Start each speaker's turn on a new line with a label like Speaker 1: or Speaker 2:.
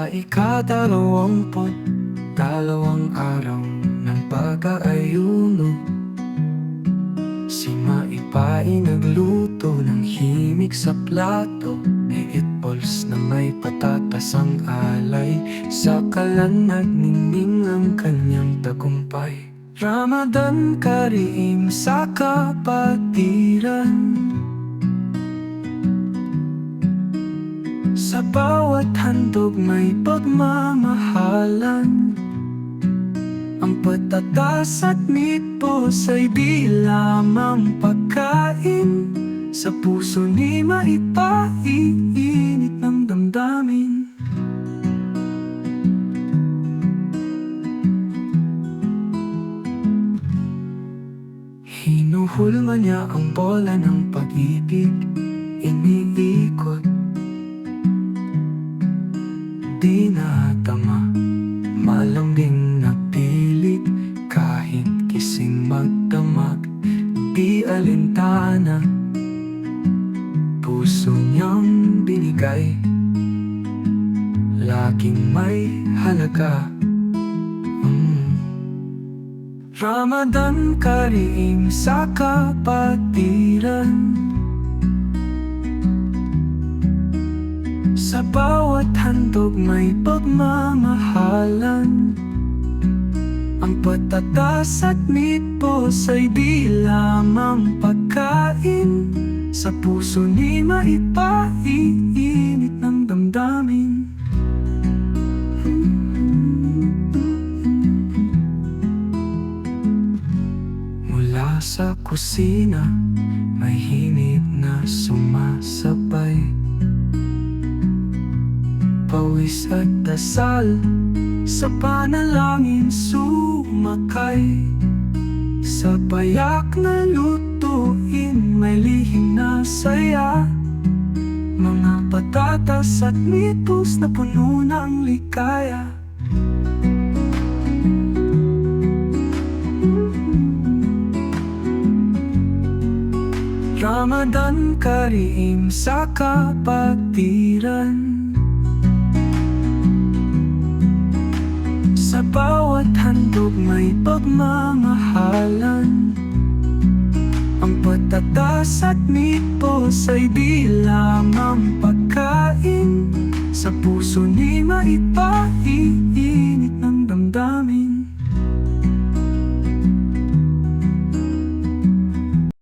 Speaker 1: ika-22 araw ng pag-aayuno, si Maipaay nagluto ng himig sa plato. May eatballs na may patatas ang alay, sa kalan nagniningning ang kanyang tagumpay. Ramadan Kareem sa kapatiran, sa bawat handog may pagmamahalan. Ang patatas at meatballs ay di lamang pagkain, sa puso ni Maipaay init ng damdamin. Hinuhulma niya ang bola ng pag-ibig, iniikot, di natama, malambing na pilit. Kahit kising magdamag, di alintana, puso niyang binigay, laging may halaga. Ramadan Kareem sa kapatiran, sa bawat handog may pagmamahalan. Ang patatas at meatballs ay di lamang pagkain, sa puso ni Maipaay init ng damdamin. Mula sa kusina, may hinip na sumasabay, pawis at dasal, sa panalangin sumakay. Sa payak na lutuin, may lihim na saya, mga patatas at meatballs na puno ng ligaya. Ramadan Kareem sa kapatiran, sa bawat handog may pagmamahalan. Ang patatas at meatballs ay di lamang pagkain, sa puso ni Maipaay init ng damdamin.